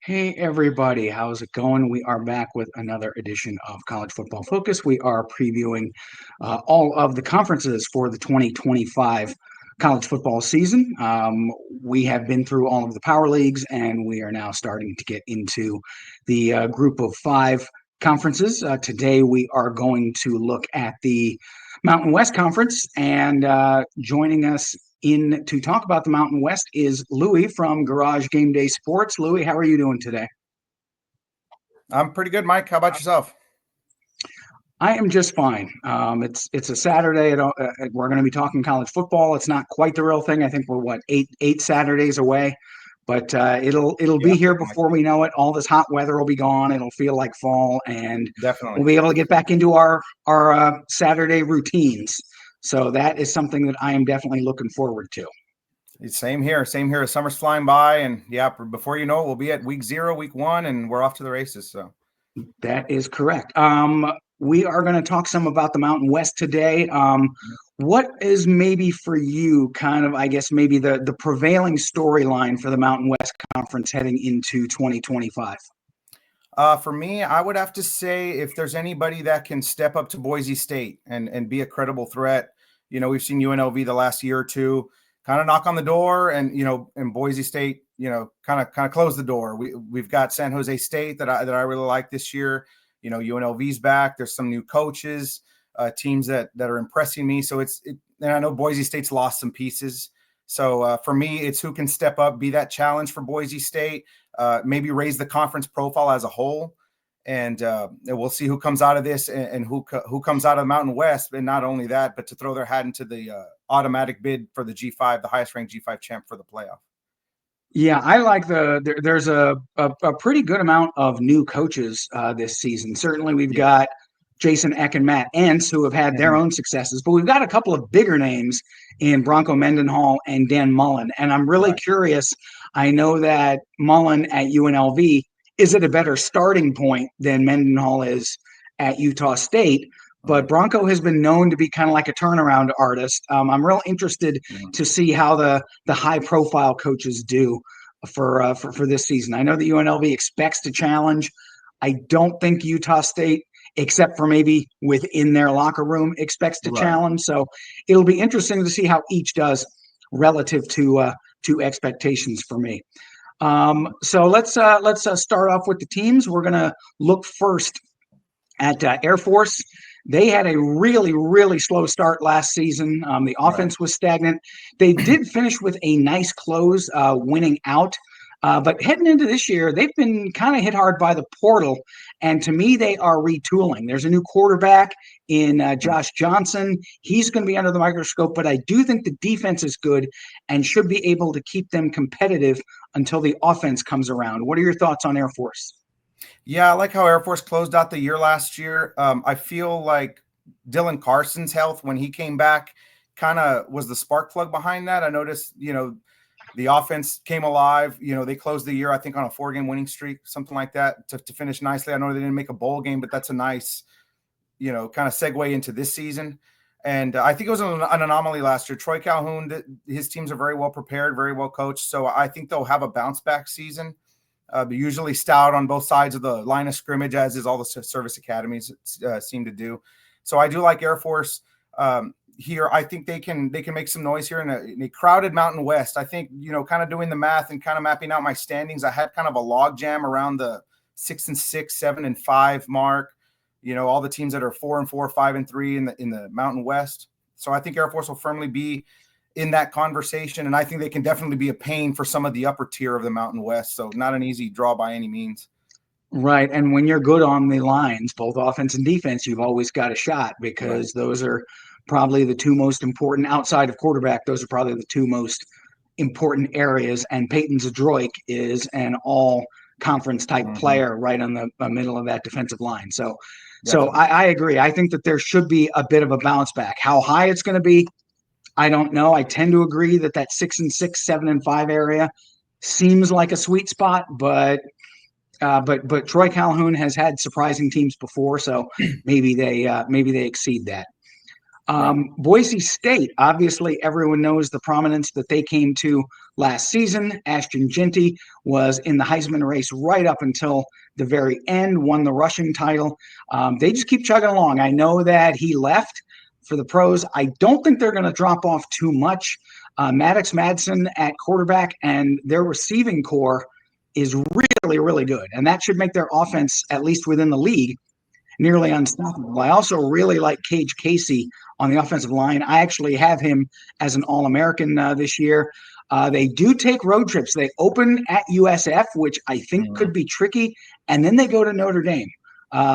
Hey everybody, how's it going? We are back with another edition of College Football Focus. We are previewing all of the conferences for the 2025 college football season. We have been through all of the power leagues, and we are now starting to get into the group of five conferences. Today, we are going to look at the Mountain West Conference, and joining us in to talk about the Mountain West is Louie from Garage Gameday Sports. Louie, how are you doing today? I'm pretty good, Mike. How about yourself? I am just fine. It's a Saturday. We're going to be talking college football. It's not quite the real thing. I think we're eight Saturdays away, but it'll be here before we know it. All this hot weather will be gone. It'll feel like fall, and definitely we'll be able to get back into our Saturday routines. So that is something that I am definitely looking forward to. Same here. The summer's flying by, and before you know it, we'll be at week 0, week 1, and we're off to the races. So that is correct. We are going to talk some about the Mountain West today. What is maybe for you kind of, I guess, maybe the prevailing storyline for the Mountain West Conference heading into 2025? For me, I would have to say if there's anybody that can step up to Boise State and be a credible threat. We've seen UNLV the last year or two kind of knock on the door, and Boise State, kind of close the door. We've got San Jose State that I really like this year. UNLV's back. There's some new coaches, teams that are impressing me. So and I know Boise State's lost some pieces. So for me, it's who can step up, be that challenge for Boise State, maybe raise the conference profile as a whole. And we'll see who comes out of this and who comes out of the Mountain West. And not only that, but to throw their hat into the automatic bid for the G5, the highest ranked G5 champ for the playoff. Yeah, I like there's a pretty good amount of new coaches this season. Certainly we've got Jason Eck and Matt Entz, who have had their own successes, but we've got a couple of bigger names in Bronco Mendenhall and Dan Mullen. And I'm really curious. I know that Mullen at UNLV is at a better starting point than Mendenhall is at Utah State, but Bronco has been known to be kind of like a turnaround artist. I'm real interested to see how the high-profile coaches do for this season. I know that UNLV expects to challenge. I don't think Utah State, except for maybe within their locker room, expects to challenge. So it'll be interesting to see how each does relative to expectations for me. So let's start off with the teams. We're going to look first at Air Force. They had a really, really slow start last season. The offense was stagnant. They did finish with a nice close, winning out. But heading into this year, they've been kind of hit hard by the portal. And to me, they are retooling. There's a new quarterback in Josh Johnson. He's going to be under the microscope, but I do think the defense is good and should be able to keep them competitive until the offense comes around. What are your thoughts on Air Force? Yeah, I like how Air Force closed out the year last year. I feel like Dylan Carson's health when he came back kind of was the spark plug behind that. I noticed, the offense came alive. They closed the year, I think, on a 4-game winning streak, something like that, to finish nicely. I know they didn't make a bowl game, but that's a nice, kind of segue into this season. And I think it was an anomaly last year. Troy Calhoun, his teams are very well prepared, very well coached. So I think they'll have a bounce back season. They're usually stout on both sides of the line of scrimmage, as is all the service academies seem to do. So I do like Air Force here. I think they can make some noise here in a crowded Mountain West. I think, kind of doing the math and kind of mapping out my standings, I had kind of a log jam around the 6-6, 7-5 mark. All the teams that are 4-4, 5-3 in the Mountain West. So I think Air Force will firmly be in that conversation, and I think they can definitely be a pain for some of the upper tier of the Mountain West. So not an easy draw by any means. Right. And when you're good on the lines, both offense and defense, you've always got a shot because those are probably the two most important outside of quarterback. Those are probably the two most important areas. And Peyton Zdroik is an all conference type player right on the middle of that defensive line. So I agree. I think that there should be a bit of a bounce back. How high it's going to be, I don't know. I tend to agree that 6-6, 7-5 area seems like a sweet spot, but Troy Calhoun has had surprising teams before, so maybe they exceed that. Boise State, obviously, everyone knows the prominence that they came to last season. Ashton Jeanty was in the Heisman race right up until the very end, won the rushing title. They just keep chugging along. I know that he left for the pros. I don't think they're going to drop off too much. Maddox Madsen at quarterback and their receiving core is really, really good. And that should make their offense, at least within the league, nearly unstoppable. I also really like Cage Casey on the offensive line. I actually have him as an All-American this year. They do take road trips. They open at USF, which I think could be tricky, and then they go to Notre Dame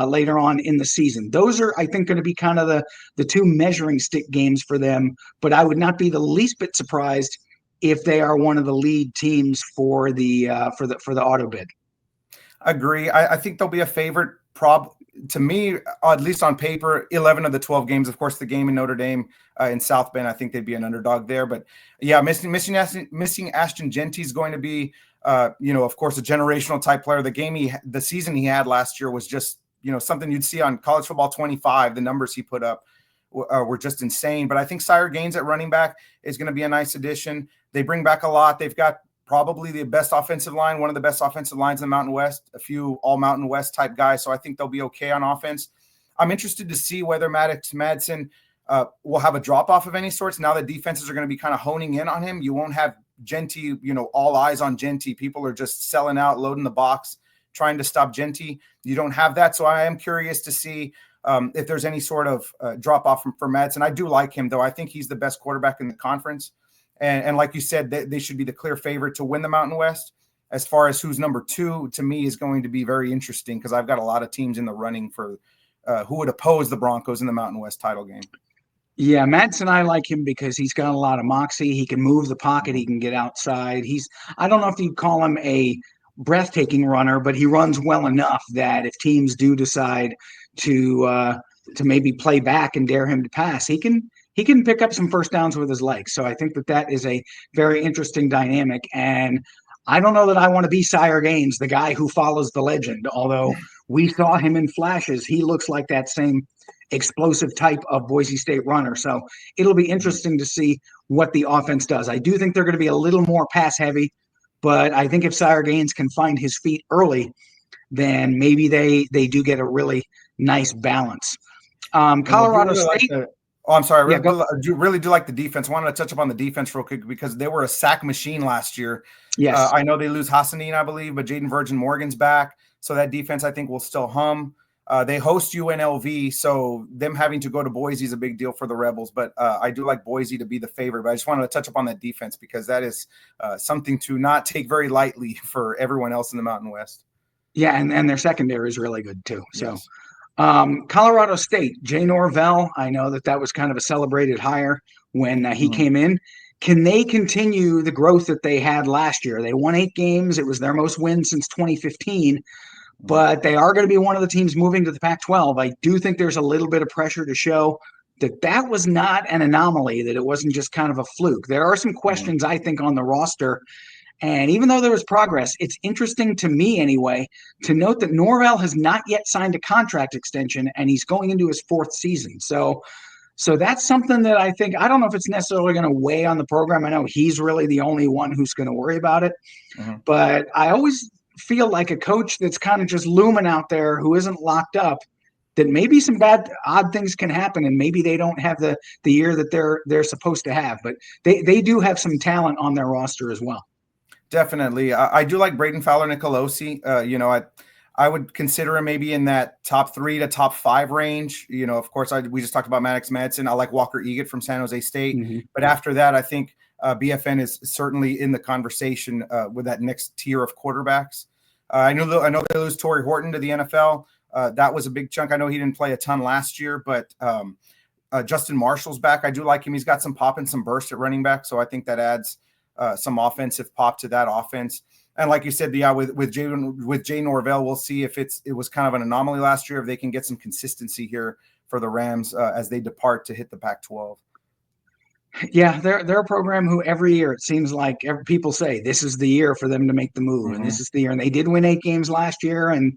later on in the season. Those are, I think, going to be kind of the two measuring stick games for them, but I would not be the least bit surprised if they are one of the lead teams for the auto bid. Agree. I think they'll be a favorite. To me, at least on paper, 11 of the 12 games. Of course, the game in Notre Dame in South Bend, I think they'd be an underdog there. But yeah, missing Ashton Jeanty is going to be, of course, a generational type player. The season he had last year was just, something you'd see on College Football 25. The numbers he put up were just insane. But I think Sire Gaines at running back is going to be a nice addition. They bring back a lot. They've got probably the best offensive line, one of the best offensive lines in the Mountain West, a few all Mountain West type guys. So I think they'll be okay on offense. I'm interested to see whether Maddox Madsen will have a drop off of any sorts. Now that defenses are going to be kind of honing in on him, you won't have Jeanty, all eyes on Jeanty. People are just selling out, loading the box, trying to stop Jeanty. You don't have that. So I am curious to see if there's any sort of drop off for Madsen. I do like him, though. I think he's the best quarterback in the conference. And like you said, they should be the clear favorite to win the Mountain West. As far as who's number 2, to me, is going to be very interesting because I've got a lot of teams in the running for who would oppose the Broncos in the Mountain West title game. Yeah, Madsen, I like him because he's got a lot of moxie. He can move the pocket. He can get outside. I don't know if you'd call him a breathtaking runner, but he runs well enough that if teams do decide to maybe play back and dare him to pass, he can pick up some first downs with his legs. So I think that is a very interesting dynamic. And I don't know that I want to be Sire Gaines, the guy who follows the legend. Although we saw him in flashes, he looks like that same explosive type of Boise State runner. So it'll be interesting to see what the offense does. I do think they're going to be a little more pass heavy, but I think if Sire Gaines can find his feet early, then maybe they do get a really nice balance. Colorado State. I'm sorry. I really do like the defense. I wanted to touch up on the defense real quick because they were a sack machine last year. Yes. I know they lose Hassanin, I believe, but Jaden Virgin Morgan's back. So that defense, I think, will still hum. They host UNLV, so them having to go to Boise is a big deal for the Rebels. But I do like Boise to be the favorite. But I just wanted to touch up on that defense because that is something to not take very lightly for everyone else in the Mountain West. Yeah, and their secondary is really good too. So. Yes. Colorado State, Jay Norvell, I know that was kind of a celebrated hire when he came in. Can they continue the growth that they had last year? They won 8 games. It was their most wins since 2015, but they are going to be one of the teams moving to the Pac-12. I do think there's a little bit of pressure to show that was not an anomaly, that it wasn't just kind of a fluke. There are some questions, I think, on the roster. And even though there was progress, it's interesting to me anyway to note that Norvell has not yet signed a contract extension and he's going into his 4th season. So that's something that I think, I don't know if it's necessarily going to weigh on the program. I know he's really the only one who's going to worry about it. But I always feel like a coach that's kind of just looming out there who isn't locked up, that maybe some odd things can happen and maybe they don't have the year that they're supposed to have. But they do have some talent on their roster as well. Definitely. I do like Braden Fowler-Nicolosi. I would consider him maybe in that top 3 to top 5 range. Of course, we just talked about Maddox Madsen. I like Walker Egan from San Jose State. But after that, I think BFN is certainly in the conversation with that next tier of quarterbacks. I know they lose Torrey Horton to the NFL. That was a big chunk. I know he didn't play a ton last year, but Justin Marshall's back. I do like him. He's got some pop and some burst at running back, so I think that adds some offensive pop to that offense. And like you said, yeah, with Jay Norvell, we'll see if it was kind of an anomaly last year, if they can get some consistency here for the Rams as they depart to hit the Pac-12. Yeah, they're a program who every year it seems like people say this is the year for them to make the move, and this is the year. And they did win 8 games last year, and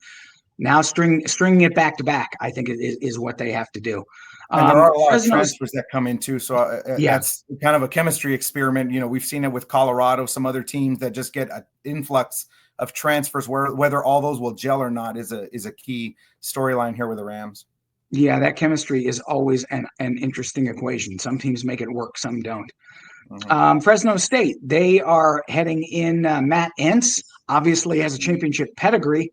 now stringing it back to back, I think is what they have to do. And there are a lot of transfers that come in too, so that's kind of a chemistry experiment. We've seen it with Colorado, some other teams that just get an influx of transfers. Whether all those will gel or not is a key storyline here with the Rams. Yeah, that chemistry is always an interesting equation. Some teams make it work, some don't. Fresno State, they are heading in. Matt Entz obviously has a championship pedigree.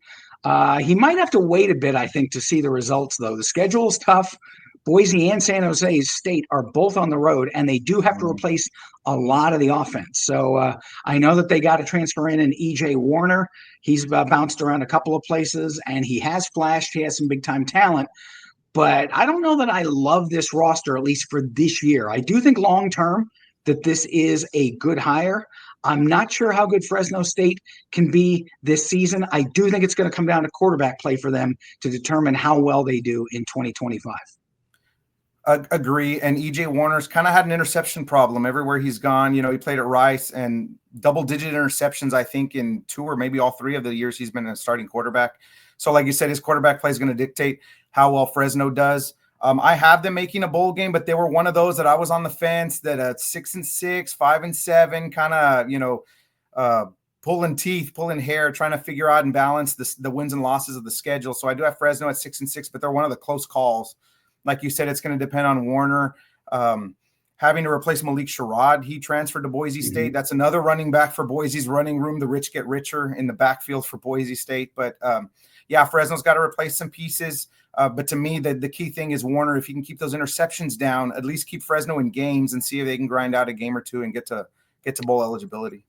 He might have to wait a bit, I think, to see the results, though. The schedule is tough. Boise and San Jose State are both on the road, and they do have to replace a lot of the offense. So I know that they got to transfer in an E.J. Warner. He's bounced around a couple of places, and he has flashed. He has some big-time talent. But I don't know that I love this roster, at least for this year. I do think long-term that this is a good hire. I'm not sure how good Fresno State can be this season. I do think it's going to come down to quarterback play for them to determine how well they do in 2025. Agree. And EJ Warner's kind of had an interception problem everywhere he's gone. He played at Rice and double-digit interceptions, I think, in 2 or maybe all 3 of the years he's been a starting quarterback. So like you said, his quarterback play is going to dictate how well Fresno does. I have them making a bowl game, but they were one of those that I was on the fence that 6-6, 5-7, kind of, pulling teeth, pulling hair, trying to figure out and balance the wins and losses of the schedule. So I do have Fresno at 6-6, but they're one of the close calls. Like you said, it's going to depend on Warner having to replace Malik Sherrod. He transferred to Boise State. That's another running back for Boise's running room. The rich get richer in the backfield for Boise State. But, Fresno's got to replace some pieces. But to me, the key thing is Warner. If he can keep those interceptions down, at least keep Fresno in games and see if they can grind out a game or 2 and get to bowl eligibility.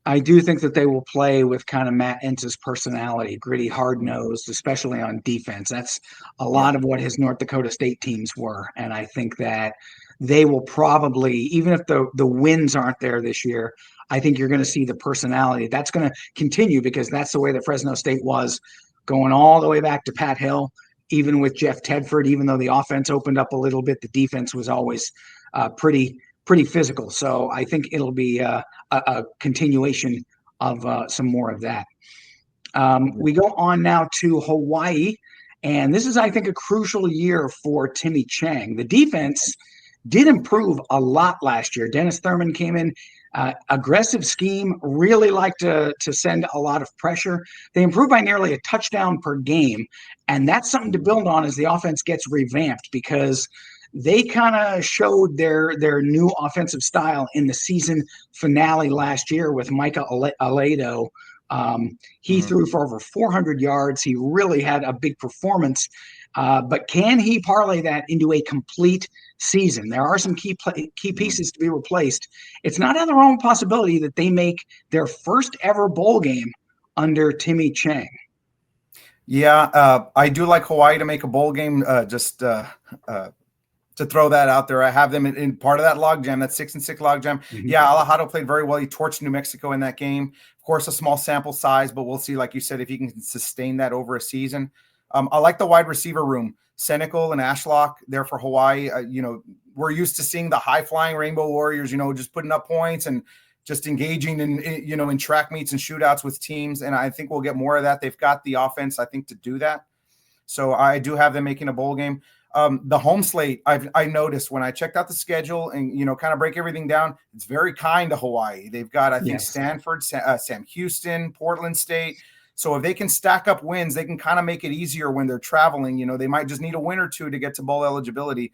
I do think that they will play with kind of Matt Entz's personality, gritty, hard-nosed, especially on defense. That's a lot of what his North Dakota State teams were. And I think that they will probably, even if the wins aren't there this year, I think you're going to see the personality. That's going to continue because that's the way that Fresno State was going all the way back to Pat Hill, even with Jeff Tedford. Even though the offense opened up a little bit, the defense was always pretty physical. So I think it'll be a continuation of some more of that. We go on now to Hawaii, and this is, I think, a crucial year for Timmy Chang. The defense did improve a lot last year. Dennis Thurman came in, aggressive scheme, really liked to send a lot of pressure. They improved by nearly a touchdown per game, and that's something to build on as the offense gets revamped because they kind of showed their new offensive style in the season finale last year with Micah Aledo. He threw for over 400 yards. He really had a big performance. But can he parlay that into a complete season? There are some key pieces to be replaced. It's not out of their own possibility that they make their first ever bowl game under Timmy Chang. Yeah, I do like Hawaii to make a bowl game. To throw that out there, I have them in part of that logjam, that 6-6 logjam. Yeah, Alejandro played very well. He torched New Mexico in that game. Of course, a small sample size, but we'll see, like you said, if he can sustain that over a season. I like the wide receiver room. Senecal and Ashlock there for Hawaii. We're used to seeing the high-flying Rainbow Warriors, just putting up points and just engaging in track meets and shootouts with teams, and I think we'll get more of that. They've got the offense, I think, to do that. So I do have them making a bowl game. The home slate, I noticed when I checked out the schedule and, kind of break everything down, it's very kind to Hawaii. They've got, I think, Stanford, Sam Houston, Portland State. So if they can stack up wins, they can kind of make it easier when they're traveling. They might just need a win or 2 to get to bowl eligibility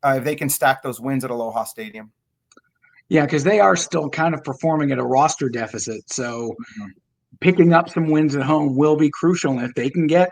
if they can stack those wins at Aloha Stadium. Yeah, because they are still kind of performing at a roster deficit. So picking up some wins at home will be crucial. And if they can get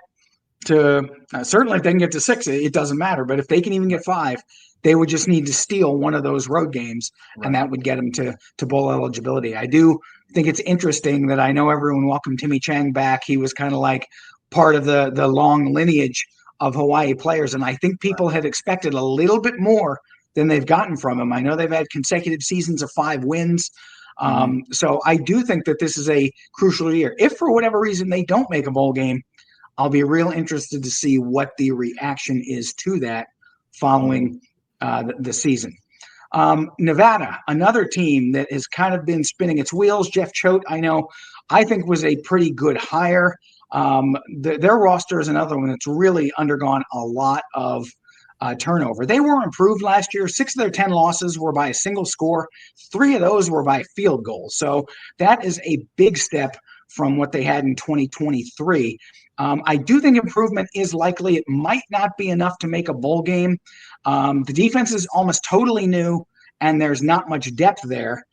to certainly if they can get to 6, it doesn't matter. But if they can even get 5, they would just need to steal one of those road games, and that would get them to bowl eligibility. I do think it's interesting that I know everyone welcomed Timmy Chang back. He was kind of like part of the long lineage of Hawaii players, and I think people had expected a little bit more than they've gotten from him. I know they've had consecutive seasons of 5 wins. So I do think that this is a crucial year. If for whatever reason they don't make a bowl game, I'll be real interested to see what the reaction is to that following the season. Nevada, another team that has kind of been spinning its wheels. Jeff Choate, I think was a pretty good hire. Their roster is another one that's really undergone a lot of turnover. They were improved last year. 6 of their 10 losses were by a single score. 3 of those were by field goals. So that is a big step from what they had in 2023. I do think improvement is likely. It might not be enough to make a bowl game. The defense is almost totally new, and there's not much depth there.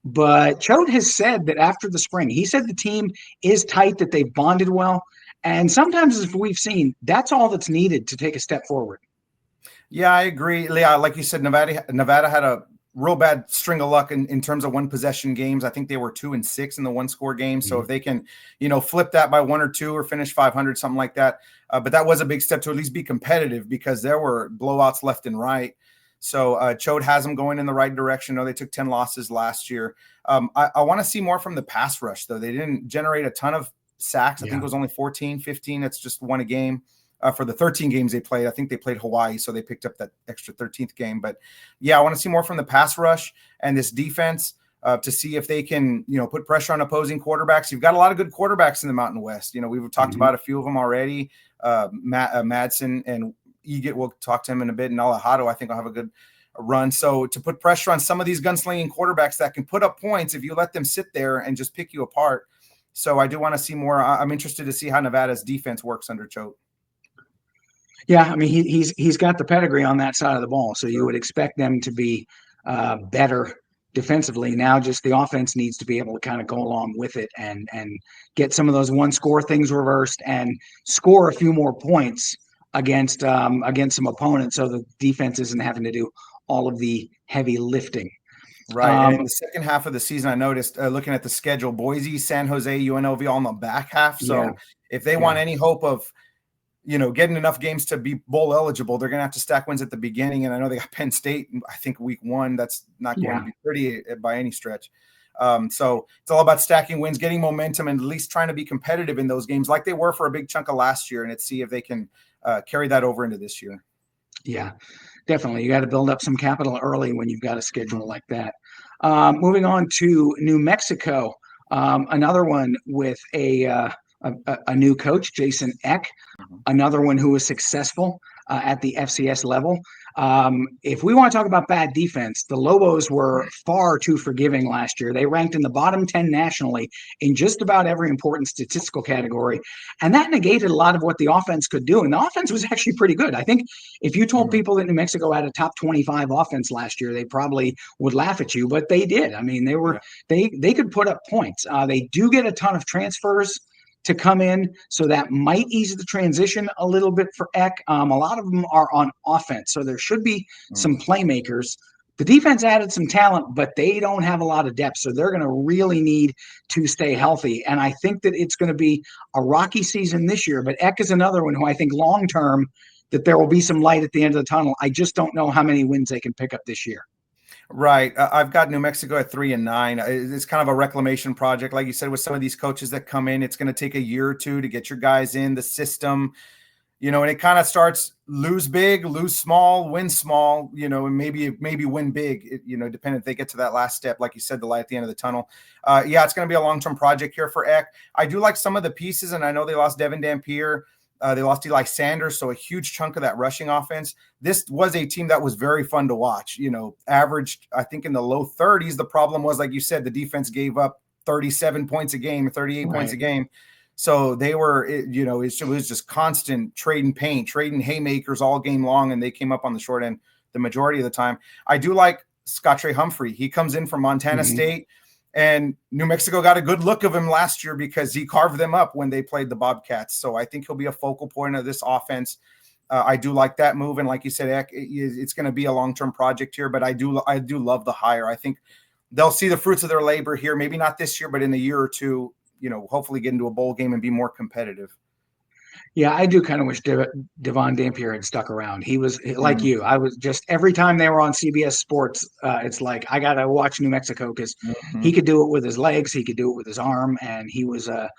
But Choate has said that after the spring, he said the team is tight, that they've bonded well. And sometimes, as we've seen, that's all that's needed to take a step forward. Yeah, I agree. Leah, like you said, Nevada had a real bad string of luck in terms of one possession games. I think they were 2-6 in the 1-score game. So if they can, flip that by 1 or 2 or finish 500, something like that. But that was a big step to at least be competitive, because there were blowouts left and right. So Choate has them going in the right direction. No, they took 10 losses last year. I want to see more from the pass rush, though. They didn't generate a ton of sacks. I think it was only 14, 15. That's just 1 a game. For the 13 games they played. I think they played Hawaii, so they picked up that extra 13th game. But yeah, I want to see more from the pass rush and this defense to see if they can, put pressure on opposing quarterbacks. You've got a lot of good quarterbacks in the Mountain West. We've talked about a few of them already. Madsen and Eget, we'll talk to him in a bit, and Alejado, I think, will have a good run. So to put pressure on some of these gunslinging quarterbacks that can put up points if you let them sit there and just pick you apart. So I do want to see more. I'm interested to see how Nevada's defense works under Choate. Yeah, I mean, he's got the pedigree on that side of the ball, so you would expect them to be better defensively. Now, just the offense needs to be able to kind of go along with it and get some of those 1-score things reversed and score a few more points against some opponents, so the defense isn't having to do all of the heavy lifting. Right, and in the second half of the season, I noticed looking at the schedule, Boise, San Jose, UNLV all in the back half. So if they want any hope of getting enough games to be bowl eligible, they're going to have to stack wins at the beginning. And I know they got Penn State, I think week 1. That's not going to be pretty by any stretch. So it's all about stacking wins, getting momentum, and at least trying to be competitive in those games like they were for a big chunk of last year. And let's see if they can carry that over into this year. Yeah, definitely. You got to build up some capital early when you've got a schedule like that. Moving on to New Mexico, another one with a new coach, Jason Eck, another one who was successful at the FCS level. If we want to talk about bad defense, the Lobos were far too forgiving last year. They ranked in the bottom 10 nationally in just about every important statistical category, and that negated a lot of what the offense could do. And the offense was actually pretty good. I think if you told people that New Mexico had a top 25 offense last year, they probably would laugh at you, but they did. I mean, they could put up points. They do get a ton of transfers to come in, so that might ease the transition a little bit for Eck. A lot of them are on offense, so there should be some playmakers. The defense added some talent, but they don't have a lot of depth, so they're going to really need to stay healthy. And I think that it's going to be a rocky season this year, but Eck is another one who I think long-term that there will be some light at the end of the tunnel. I just don't know how many wins they can pick up this year. Right. I've got New Mexico at 3-9. It's kind of a reclamation project. Like you said, with some of these coaches that come in, it's going to take a year or two to get your guys in the system, and it kind of starts lose big, lose small, win small, and maybe win big, depending if they get to that last step. Like you said, the light at the end of the tunnel. It's going to be a long-term project here for Eck. I do like some of the pieces, and I know they lost Devin Dampier. They lost Eli Sanders, so a huge chunk of that rushing offense. This was a team that was very fun to watch, averaged, I think, in the low 30s. The problem was, like you said, the defense gave up 37 points a game, 38 points a game. So they were, it was just constant trading paint, trading haymakers all game long, and they came up on the short end the majority of the time. I do like Scott Trey Humphrey. He comes in from Montana State. And New Mexico got a good look of him last year because he carved them up when they played the Bobcats. So I think he'll be a focal point of this offense. I do like that move. And like you said, Eck, it's going to be a long-term project here, but I do love the hire. I think they'll see the fruits of their labor here. Maybe not this year, but in a year or two, hopefully get into a bowl game and be more competitive. Yeah, I do kind of wish Devon Dampier had stuck around. He was like you. I was just every time they were on CBS Sports, it's like I gotta watch New Mexico because he could do it with his legs, he could do it with his arm, and he was a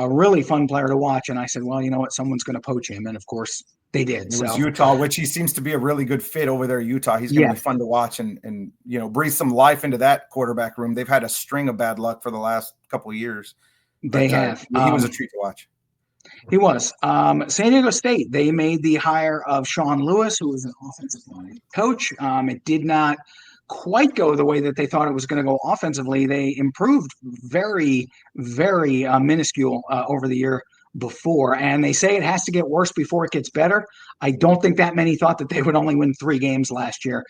really fun player to watch. And I said, well, you know what, someone's going to poach him, and of course they did. It was Utah, which he seems to be a really good fit over there. Utah, he's going to be fun to watch and breathe some life into that quarterback room. They've had a string of bad luck for the last couple of years. They have. He was a treat to watch. He was. San Diego State, they made the hire of Sean Lewis, who was an offensive line coach. It did not quite go the way that they thought it was going to go offensively. They improved very, very minuscule over the year before, and they say it has to get worse before it gets better. I don't think that many thought that they would only win 3 games last year.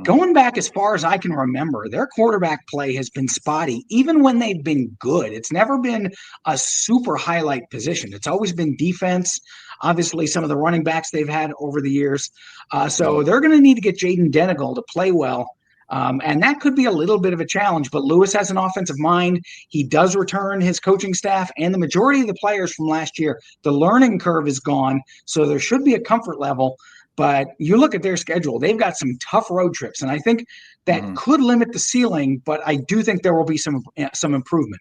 Going back as far as I can remember, their quarterback play has been spotty, even when they've been good. It's never been a super highlight position. It's always been defense. Obviously, some of the running backs they've had over the years. So they're going to need to get Jaden Denegal to play well. And that could be a little bit of a challenge, but Lewis has an offensive mind. He does return his coaching staff, and the majority of the players from last year, the learning curve is gone, so there should be a comfort level. But you look at their schedule, they've got some tough road trips, and I think that could limit the ceiling, but I do think there will be some improvement.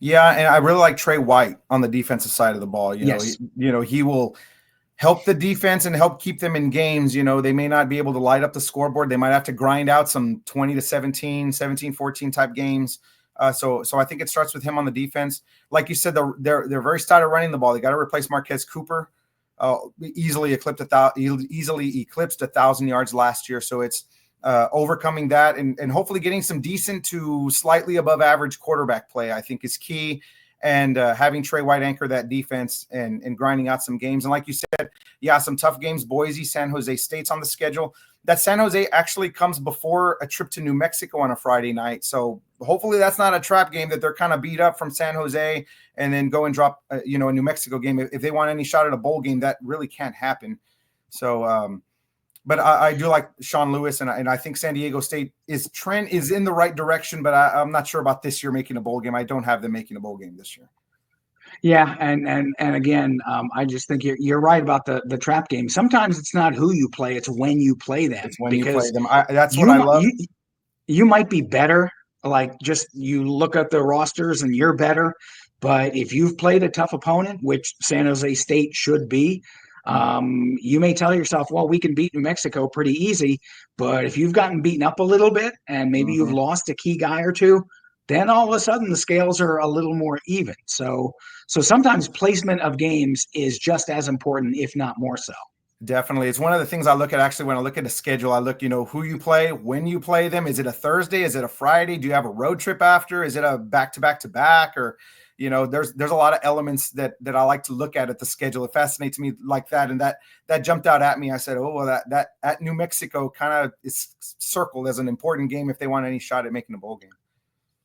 Yeah, and I really like Trey White on the defensive side of the ball. He will help the defense and help keep them in games. They may not be able to light up the scoreboard. They might have to grind out some 20-17, 17-14 type games. So I think it starts with him on the defense. Like you said, they're very stout at running the ball. They got to replace Marquez Cooper. Easily eclipsed 1,000 yards last year. So it's overcoming that and hopefully getting some decent to slightly above average quarterback play, I think is key. And having Trey White anchor that defense and grinding out some games. And like you said, some tough games. Boise, San Jose State's on the schedule. That San Jose actually comes before a trip to New Mexico on a Friday night. So hopefully that's not a trap game that they're kind of beat up from San Jose and then go and drop, a New Mexico game. If they want any shot at a bowl game, that really can't happen. So, but I do like Sean Lewis, and I think San Diego State trend is in the right direction, but I'm not sure about this year making a bowl game. I don't have them making a bowl game this year. Yeah, and again, I just think you're right about the trap game. Sometimes it's not who you play; it's when you play them. It's when you play them. That's what I love. You might be better. Like just you look at the rosters and you're better, but if you've played a tough opponent, which San Jose State should be. You may tell yourself, well, we can beat New Mexico pretty easy, but if you've gotten beaten up a little bit and maybe you've lost a key guy or two, then all of a sudden the scales are a little more even. So sometimes placement of games is just as important, if not more so. Definitely. It's one of the things I look at actually when I look at the schedule. I look, who you play, when you play them. Is it a Thursday? Is it a Friday? Do you have a road trip after? Is it a back-to-back-to-back? Or there's a lot of elements that I like to look at the schedule. It fascinates me like that. And that jumped out at me. I said, oh, well, that at New Mexico kind of is circled as an important game if they want any shot at making a bowl game.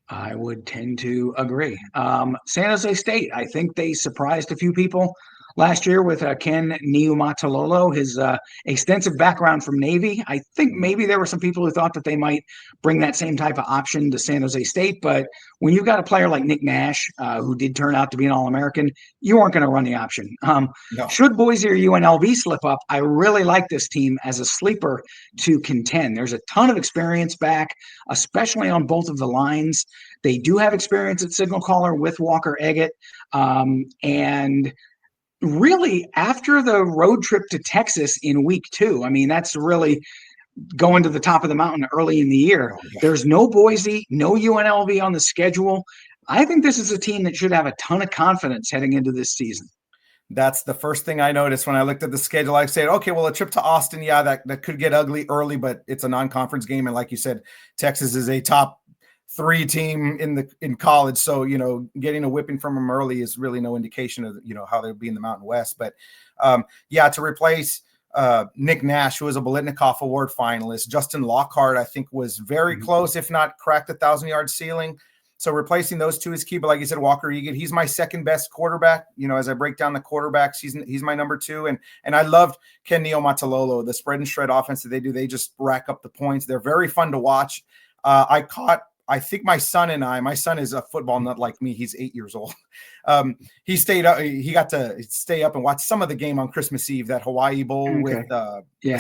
I would tend to agree. San Jose State, I think they surprised a few people last year with Ken Niumatalolo, his extensive background from Navy. I think maybe there were some people who thought that they might bring that same type of option to San Jose State. But when you've got a player like Nick Nash, who did turn out to be an All-American, you weren't going to run the option. No. Should Boise or UNLV slip up, I really like this team as a sleeper to contend. There's a ton of experience back, especially on both of the lines. They do have experience at signal caller with Walker Eggett. And really, after the road trip to Texas in week 2, I mean, that's really going to the top of the mountain early in the year. There's no Boise, no UNLV on the schedule. I think this is a team that should have a ton of confidence heading into this season. That's the first thing I noticed when I looked at the schedule. I said, okay, well, a trip to Austin, that could get ugly early, but it's a non-conference game. And like you said, Texas is a top 3 team in college. So, getting a whipping from them early is really no indication of, how they'll be in the Mountain West. But to replace Nick Nash, who was a Biletnikoff Award finalist, Justin Lockhart, I think was very close, if not cracked the 1,000-yard ceiling. So replacing those two is key. But like you said, Walker Eggett, he's my second best quarterback. As I break down the quarterbacks, he's my number 2. And I loved Ken Niumatalolo, the spread and shred offense that they do. They just rack up the points. They're very fun to watch. I think my son is a football nut like me. He's 8 years old. He stayed up. He got to stay up and watch some of the game on Christmas Eve, that Hawaii Bowl with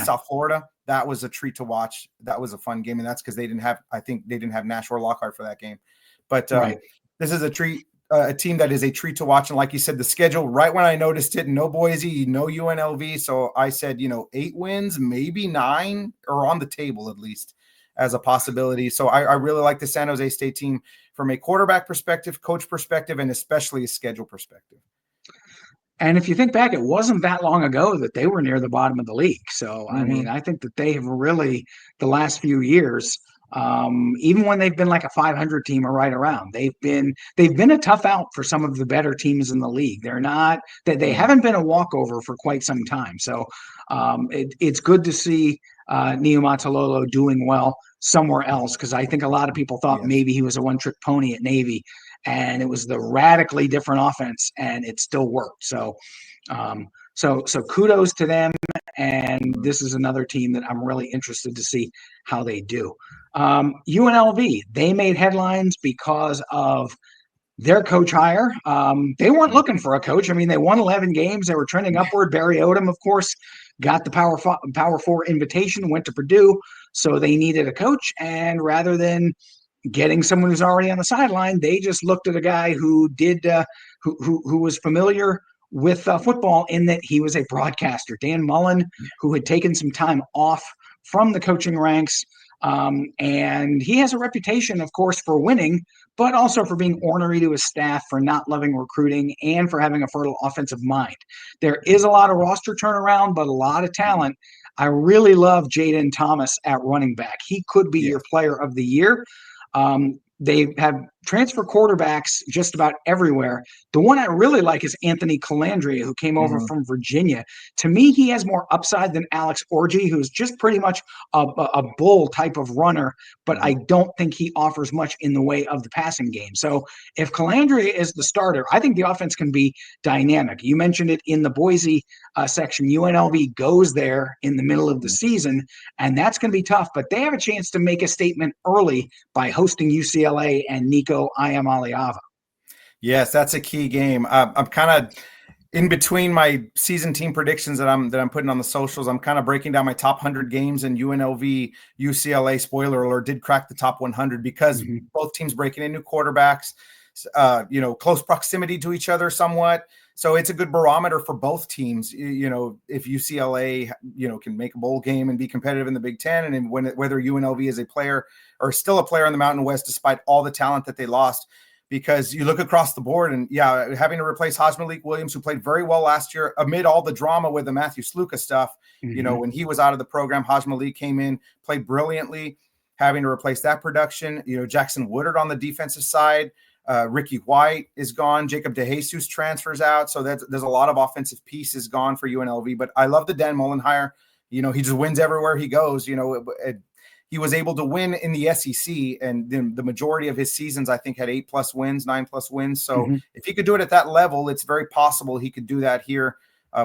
South Florida. That was a treat to watch. That was a fun game. And that's because they didn't have Nash or Lockhart for that game. But this is a treat. A team that is a treat to watch. And like you said, the schedule, right when I noticed it, no Boise, no UNLV. So I said, 8 wins, maybe 9, or on the table at least as a possibility. So I really like the San Jose State team from a quarterback perspective, coach perspective, and especially a schedule perspective. And if you think back, it wasn't that long ago that they were near the bottom of the league. So, I mean, I think that they have really, the last few years, even when they've been like a 500 team or right around, they've been a tough out for some of the better teams in the league. They haven't been a walkover for quite some time. So it's good to see Niumatalolo doing well somewhere else, because I think a lot of people thought maybe he was a one-trick pony at Navy, and it was the radically different offense, and it still worked. So so kudos to them, and this is another team that I'm really interested to see how they do. UNLV, they made headlines because of their coach hire. They weren't looking for a coach. I mean, they won 11 games. They were trending upward. Barry Odom, of course, got the Power 4 invitation, went to Purdue, so they needed a coach. And rather than getting someone who's already on the sideline, they just looked at a guy who was familiar with football, in that he was a broadcaster, Dan Mullen, who had taken some time off from the coaching ranks. And he has a reputation, of course, for winning, but also for being ornery to his staff, for not loving recruiting, and for having a fertile offensive mind. There is a lot of roster turnaround, but a lot of talent. I really love Jaden Thomas at running back. He could be your player of the year. They have transfer quarterbacks just about everywhere. The one I really like is Anthony Calandria, who came over from Virginia. To me, he has more upside than Alex Orji, who's just pretty much a bull type of runner, but I don't think he offers much in the way of the passing game. So if Calandria is the starter, I think the offense can be dynamic. You mentioned it in the Boise section. UNLV goes there in the middle of the season, and that's going to be tough, but they have a chance to make a statement early by hosting UCLA and Nico Iamaleava. Yes, that's a key game. I'm kind of in between my season team predictions that I'm putting on the socials. I'm kind of breaking down my top 100 games, and UNLV UCLA, spoiler alert, did crack the top 100 because both teams breaking in new quarterbacks, close proximity to each other somewhat. So it's a good barometer for both teams. If UCLA, can make a bowl game and be competitive in the Big Ten, and whether UNLV is a player or still a player in the Mountain West, despite all the talent that they lost, because you look across the board and having to replace Haj Malik Williams, who played very well last year amid all the drama with the Matthew Sluka stuff. When he was out of the program, Haj Malik came in, played brilliantly, having to replace that production. Jackson Woodard on the defensive side. Ricky White is gone. Jacob DeJesus transfers out. So there's a lot of offensive pieces gone for UNLV. But I love the Dan Mullen hire. He just wins everywhere he goes. He was able to win in the SEC, and then the majority of his seasons, I think, had 8+ wins, 9+ wins. So if he could do it at that level, it's very possible he could do that here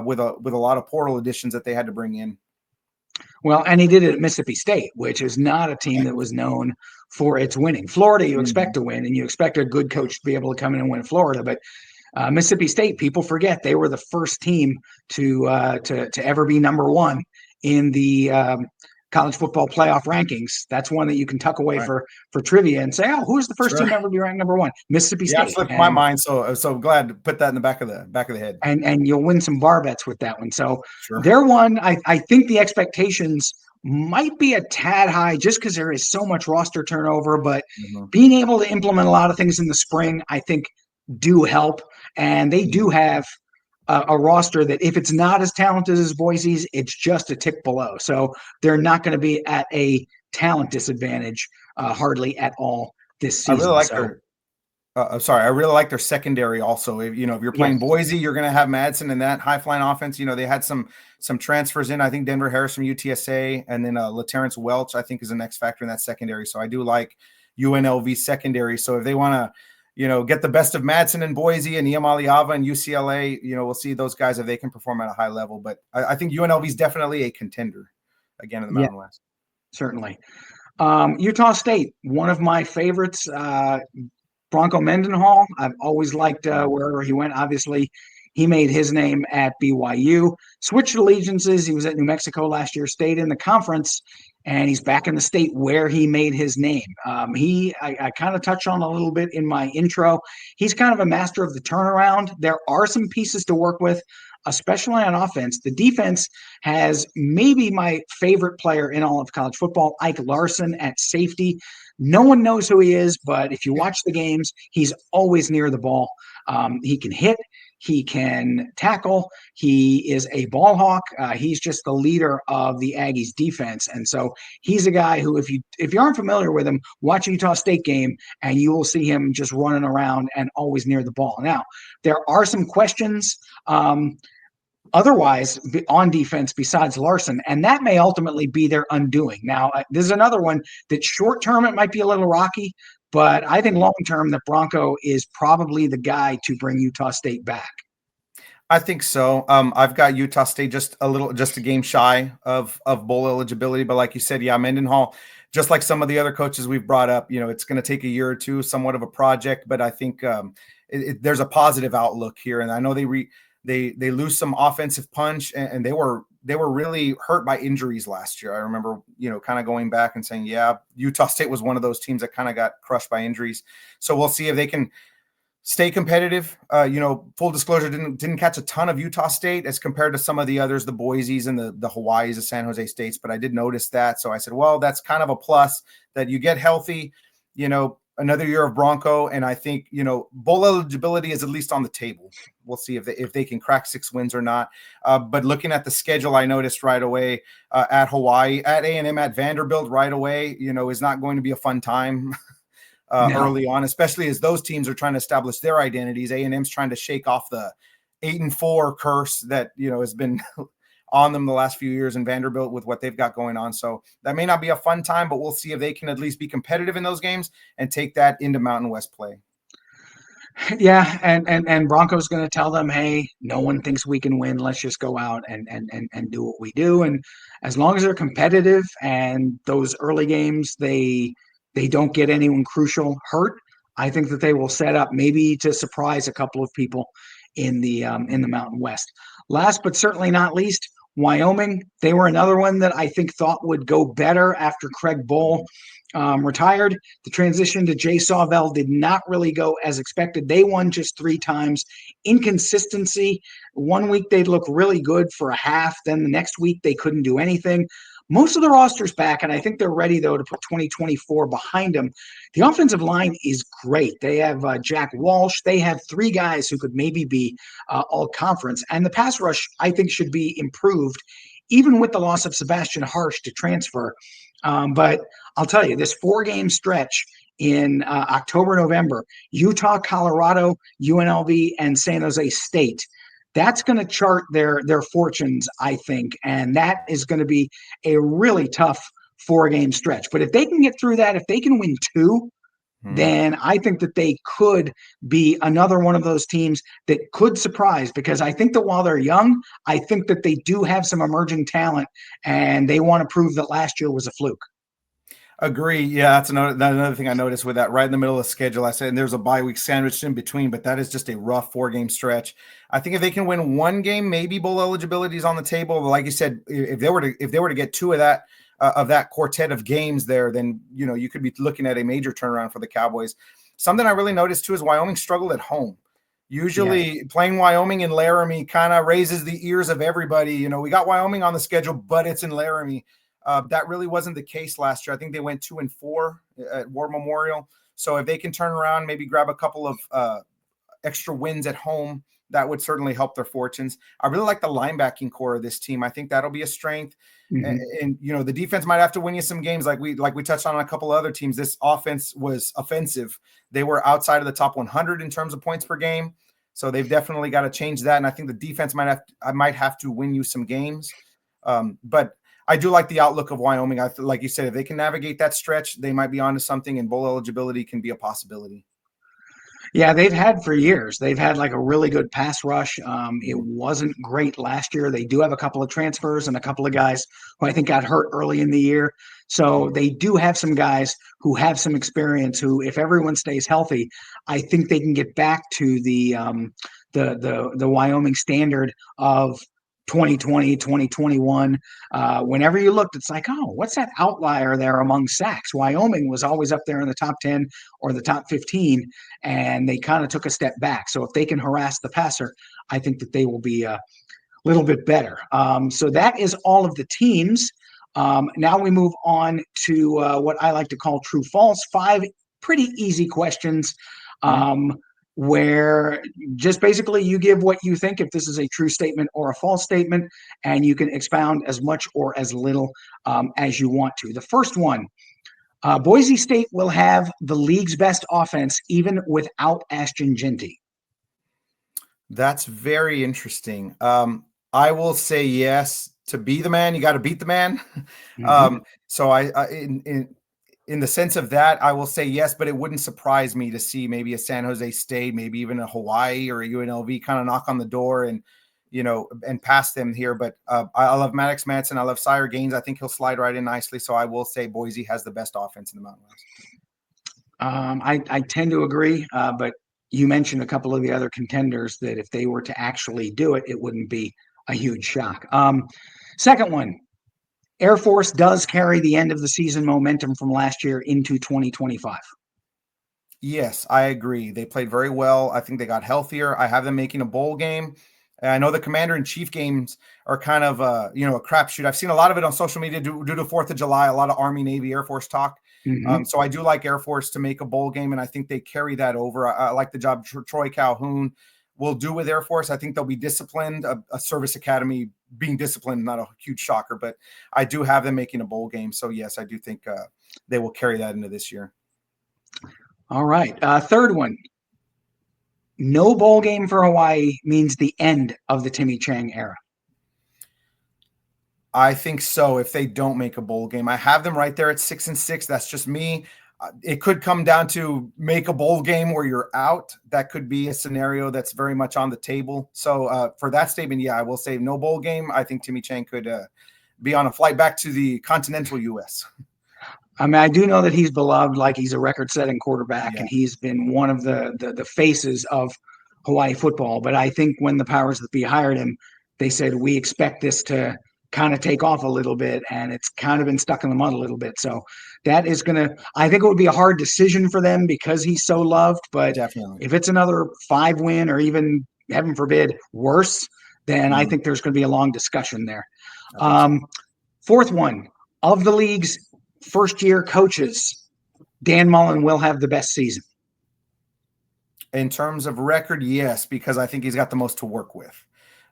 with a lot of portal additions that they had to bring in. Well, and he did it at Mississippi State, which is not a team that was known for its winning. Florida, you expect to win, and you expect a good coach to be able to come in and win Florida. But Mississippi State, people forget they were the first team to ever be number one in the college football playoff rankings. That's one that you can tuck away for trivia and say, oh, who's the first team ever to be ranked number one? Mississippi State. Slipped my mind. So glad to put that in the back of the head. And you'll win some bar bets with that one. So they're one. I think the expectations might be a tad high just because there is so much roster turnover, but being able to implement a lot of things in the spring, I think, do help. And they do have a roster that, if it's not as talented as Boise's, it's just a tick below. So they're not going to be at a talent disadvantage hardly at all this season. I really like their secondary also. If you're playing Boise, you're going to have Madsen in that high-flying offense. They had some transfers in. I think Denver Harris from UTSA, and then LaTerrence Welch, I think, is an X factor in that secondary. So I do like UNLV secondary. So if they want to, get the best of Madsen and Boise and Iamaleava and UCLA, we'll see those guys if they can perform at a high level. But I think UNLV is definitely a contender again in the Mountain West. Certainly. Utah State, one of my favorites. Bronco Mendenhall. I've always liked wherever he went. Obviously, he made his name at BYU. Switched allegiances. He was at New Mexico last year. Stayed in the conference, and he's back in the state where he made his name. I kind of touched on a little bit in my intro. He's kind of a master of the turnaround. There are some pieces to work with, especially on offense. The defense has maybe my favorite player in all of college football, Ike Larson at safety. No one knows who he is, but if you watch the games, he's always near the ball. He can hit, he can tackle, he is a ball hawk. He's just the leader of the Aggies defense, and so he's a guy who, if you aren't familiar with him, watch a Utah State game, and you will see him just running around and always near the ball. Now, there are some questions. Otherwise on defense besides Larson, and that may ultimately be their undoing. Now, this is another one that short term it might be a little rocky, but I think long term that Bronco is probably the guy to bring Utah State back. I think so. I've got Utah State just a game shy of bowl eligibility, but like you said, yeah, Mendenhall, just like some of the other coaches we've brought up, it's going to take a year or two, somewhat of a project, but I think there's a positive outlook here, and I know they lose some offensive punch, and they were really hurt by injuries last year. I remember, kind of going back and saying, yeah, Utah State was one of those teams that kind of got crushed by injuries. So we'll see if they can stay competitive. Full disclosure, didn't catch a ton of Utah State as compared to some of the others, the Boise's and the Hawaii's, the San Jose States, but I did notice that. So I said, well, that's kind of a plus that you get healthy, another year of Bronco. And I think, bowl eligibility is at least on the table. We'll see if they can crack 6 wins or not. But looking at the schedule, I noticed right away at Hawaii, at A&M, at Vanderbilt right away, is not going to be a fun time early on, especially as those teams are trying to establish their identities. A&M's trying to shake off the 8-4 curse that, has been on them the last few years in Vanderbilt with what they've got going on. So that may not be a fun time, but we'll see if they can at least be competitive in those games and take that into Mountain West play. Yeah, and Bronco's going to tell them, hey, no one thinks we can win. Let's just go out and do what we do. And as long as they're competitive and those early games, they don't get anyone crucial hurt, I think that they will set up maybe to surprise a couple of people in the Mountain West. Last but certainly not least, Wyoming. They were another one that I think thought would go better after Craig Bohl retired. The transition to Jay Sawvell did not really go as expected. They won just 3 times. Inconsistency. One week they'd look really good for a half. Then the next week they couldn't do anything. Most of the roster's back, and I think they're ready, though, to put 2024 behind them. The offensive line is great. They have Jack Walsh. They have 3 guys who could maybe be all-conference. And the pass rush, I think, should be improved, even with the loss of Sebastian Harsh to transfer. But I'll tell you, this 4-game stretch in October, November, Utah, Colorado, UNLV, and San Jose State, that's going to chart their fortunes, I think, and that is going to be a really tough 4-game stretch. But if they can get through that, if they can win 2, then I think that they could be another one of those teams that could surprise, because I think that while they're young, I think that they do have some emerging talent, and they want to prove that last year was a fluke. Agree. Yeah, that's another thing I noticed with that right in the middle of the schedule. I said, and there's a bye week sandwiched in between, but that is just a rough 4-game stretch. I think if they can win 1 game, maybe bowl eligibility is on the table. But like you said, if they were to get 2 of that quartet of games there, then you could be looking at a major turnaround for the Cowboys. Something I really noticed too is Wyoming struggled at home. Usually playing Wyoming in Laramie kind of raises the ears of everybody. We got Wyoming on the schedule, but it's in Laramie. That really wasn't the case last year. I think they went 2-4 at War Memorial. So if they can turn around, maybe grab a couple of extra wins at home, that would certainly help their fortunes. I really like the linebacking core of this team. I think that'll be a strength. Mm-hmm. And the defense might have to win you some games like we touched on a couple of other teams. This offense was offensive. They were outside of the top 100 in terms of points per game. So they've definitely got to change that. And I think the defense might have to win you some games. But I do like the outlook of Wyoming. Like you said, if they can navigate that stretch, they might be onto something, and bowl eligibility can be a possibility. Yeah, they've had for years. They've had like a really good pass rush. It Mhm. wasn't great last year. They do have a couple of transfers and a couple of guys who I think got hurt early in the year. So they do have some guys who have some experience who, if everyone stays healthy, I think they can get back to the Wyoming standard of 2020, 2021. Whenever you looked, it's like, oh, what's that outlier there among sacks? Wyoming was always up there in the top 10 or the top 15, and they kind of took a step back. So if they can harass the passer, I think that they will be a little bit better. So that is all of the teams. Now we move on to what I like to call true false. 5 pretty easy questions. Mhm. Where just basically you give what you think, if this is a true statement or a false statement, and you can expound as much or as little as you want to. The first one, Boise State will have the league's best offense even without Ashton Genty. That's very interesting. I will say yes. To be the man, you got to beat the man. Mm-hmm. So in the sense of that, I will say yes, but it wouldn't surprise me to see maybe a San Jose State, maybe even a Hawaii or a UNLV kind of knock on the door and and pass them here. But I love Maddox Manson. I love Sire Gaines. I think he'll slide right in nicely. So I will say Boise has the best offense in the Mountain West. I tend to agree, but you mentioned a couple of the other contenders that if they were to actually do it, it wouldn't be a huge shock. Second one, Air Force does carry the end of the season momentum from last year into 2025. Yes, I agree. They played very well. I think they got healthier. I have them making a bowl game. And I know the Commander in Chief games are kind of a crapshoot. I've seen a lot of it on social media due to 4th of July, a lot of Army, Navy, Air Force talk. Mm-hmm. So I do like Air Force to make a bowl game, and I think they carry that over. I like the job Troy Calhoun will do with Air Force. I think they'll be disciplined. A service academy being disciplined, not a huge shocker, but I do have them making a bowl game. So yes, I do think they will carry that into this year. All right. Third one. No bowl game for Hawaii means the end of the Timmy Chang era. I think so. If they don't make a bowl game, I have them right there at 6-6. That's just me. It could come down to make a bowl game where you're out. That could be a scenario that's very much on the table. So for that statement, yeah, I will say no bowl game. I think Timmy Chang could be on a flight back to the continental U.S. I mean, I do know that he's beloved, like he's a record-setting quarterback, Yeah. and he's been one of the faces of Hawaii football. But I think when the powers that be hired him, they said, we expect this to kind of take off a little bit, and it's kind of been stuck in the mud a little bit. So that is going to – I think it would be a hard decision for them because he's so loved. But Definitely. if it's another 5-win or even, heaven forbid, worse, then I think there's going to be a long discussion there. So. Fourth one, of the league's first-year coaches, Dan Mullen will have the best season. In terms of record, yes, because I think he's got the most to work with.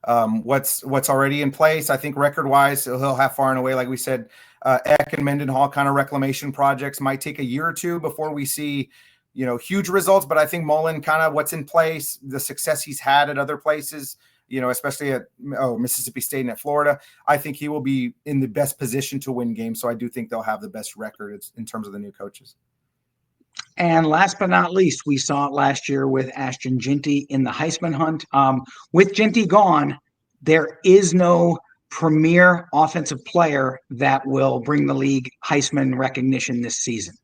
What's already in place, I think record-wise, he'll have far and away, like we said, Eck and Mendenhall kind of reclamation projects might take a year or two before we see, huge results. But I think Mullen kind of what's in place, the success he's had at other places, especially at Mississippi State and at Florida, I think he will be in the best position to win games. So I do think they'll have the best record in terms of the new coaches. And last but not least, we saw it last year with Ashton Genty in the Heisman hunt. With Genty gone, there is no premier offensive player that will bring the league Heisman recognition this season.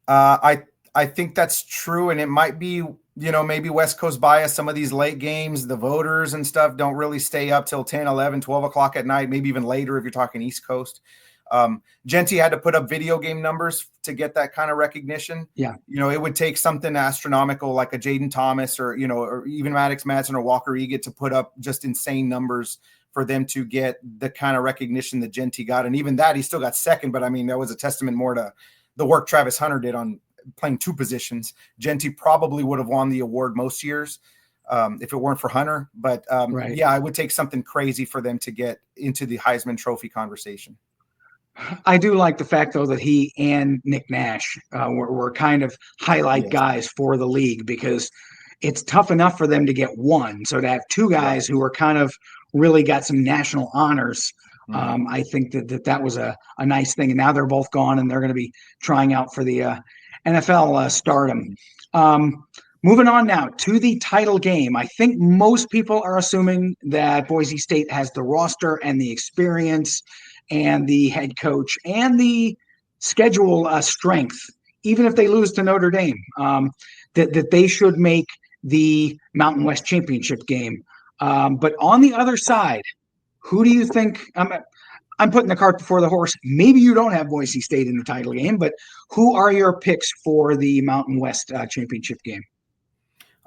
I think that's true, and it might be, maybe West Coast bias. Some of these late games, the voters and stuff don't really stay up till 10, 11, 12 o'clock at night, maybe even later if you're talking East Coast. Genty had to put up video game numbers to get that kind of recognition. Yeah. It would take something astronomical like a Jaden Thomas or even Maddox Madsen or Walker Egan to put up just insane numbers for them to get the kind of recognition that Genty got. And even that, he still got second. But I mean, that was a testament more to the work Travis Hunter did on playing 2 positions. Genty probably would have won the award most years if it weren't for Hunter. But Right. Yeah, it would take something crazy for them to get into the Heisman Trophy conversation. I do like the fact, though, that he and Nick Nash were kind of highlight guys for the league, because it's tough enough for them to get one. So to have 2 guys who are kind of really got some national honors, I think that was a nice thing. And now they're both gone, and they're going to be trying out for the NFL stardom. Moving on now to the title game. I think most people are assuming that Boise State has the roster and the experience and the head coach and the schedule strength, even if they lose to Notre Dame, that they should make the Mountain West Championship game. But on the other side, who do you think? I'm putting the cart before the horse. Maybe you don't have Boise State in the title game, but who are your picks for the Mountain West Championship game?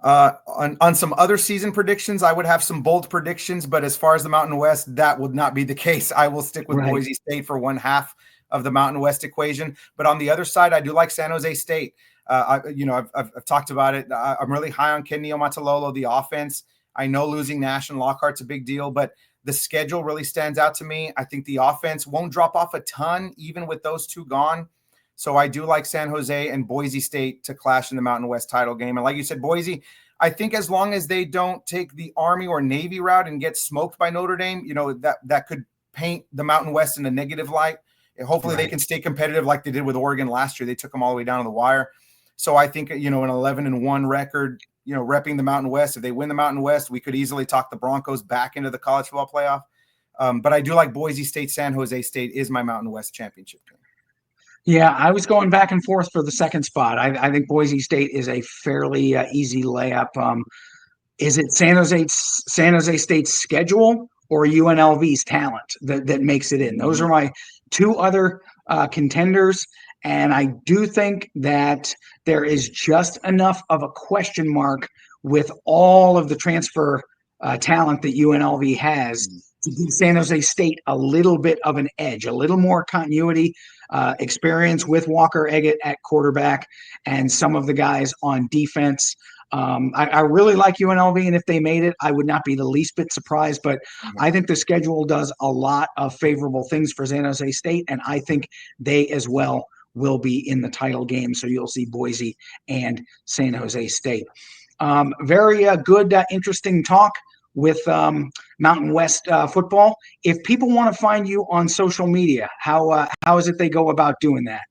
On some other season predictions, I would have some bold predictions, but as far as the Mountain West, that would not be the case. I will stick with Boise State for one half of the Mountain West equation. But on the other side, I do like San Jose State. I've talked about it. I'm really high on Ken Niumatalolo, the offense. I know losing Nash and Lockhart's a big deal, but the schedule really stands out to me. I think the offense won't drop off a ton, even with those two gone. So I do like San Jose and Boise State to clash in the Mountain West title game. And like you said, Boise, I think as long as they don't take the Army or Navy route and get smoked by Notre Dame, that could paint the Mountain West in a negative light. And hopefully they can stay competitive like they did with Oregon last year. They took them all the way down to the wire. So I think, an 11-1 record, repping the Mountain West. If they win the Mountain West, we could easily talk the Broncos back into the college football playoff. But I do like Boise State. San Jose State is my Mountain West championship game. Yeah, I was going back and forth for the second spot. I think Boise State is a fairly easy layup. Is it San Jose State's schedule or UNLV's talent that makes it in? Those are my two other contenders. And I do think that there is just enough of a question mark with all of the transfer talent that UNLV has to give San Jose State a little bit of an edge, a little more continuity, experience with Walker Eggett at quarterback and some of the guys on defense. I really like UNLV, and if they made it, I would not be the least bit surprised. But I think the schedule does a lot of favorable things for San Jose State, and I think they as well will be in the title game. So you'll see Boise and San Jose State. Very good, interesting talk with Mountain West football. If people want to find you on social media, how is it they go about doing that?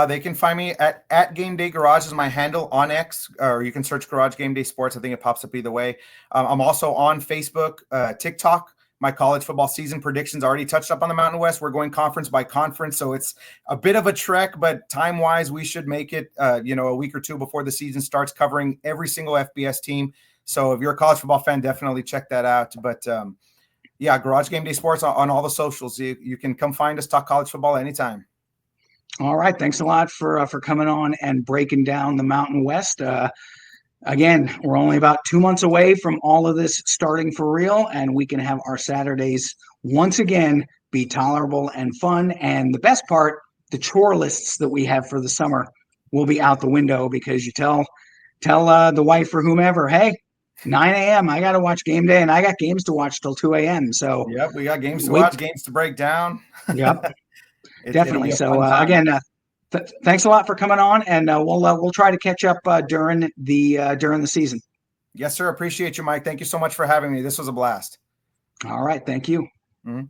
They can find me at Game Day Garage is my handle on X, or you can search Garage Gameday Sports. I think it pops up either way. I'm also on Facebook, TikTok. My college football season predictions already touched up on the Mountain West. We're going conference by conference, so it's a bit of a trek, but time-wise, we should make it, a week or two before the season starts, covering every single FBS team. So if you're a college football fan, definitely check that out. But Garage Gameday Sports on all the socials. You can come find us, talk college football anytime. All right. Thanks a lot for coming on and breaking down the Mountain West. Again, we're only about 2 months away from all of this starting for real, and we can have our Saturdays once again be tolerable and fun. And the best part, the chore lists that we have for the summer will be out the window because you tell the wife or whomever, hey, 9 a.m. I got to watch game day, and I got games to watch till 2 a.m. So yep, we got games to watch, games to break down. Yep, definitely. So again, thanks a lot for coming on, and we'll try to catch up during the season. Yes, sir. Appreciate you, Mike. Thank you so much for having me. This was a blast. All right. Thank you. Mm-hmm.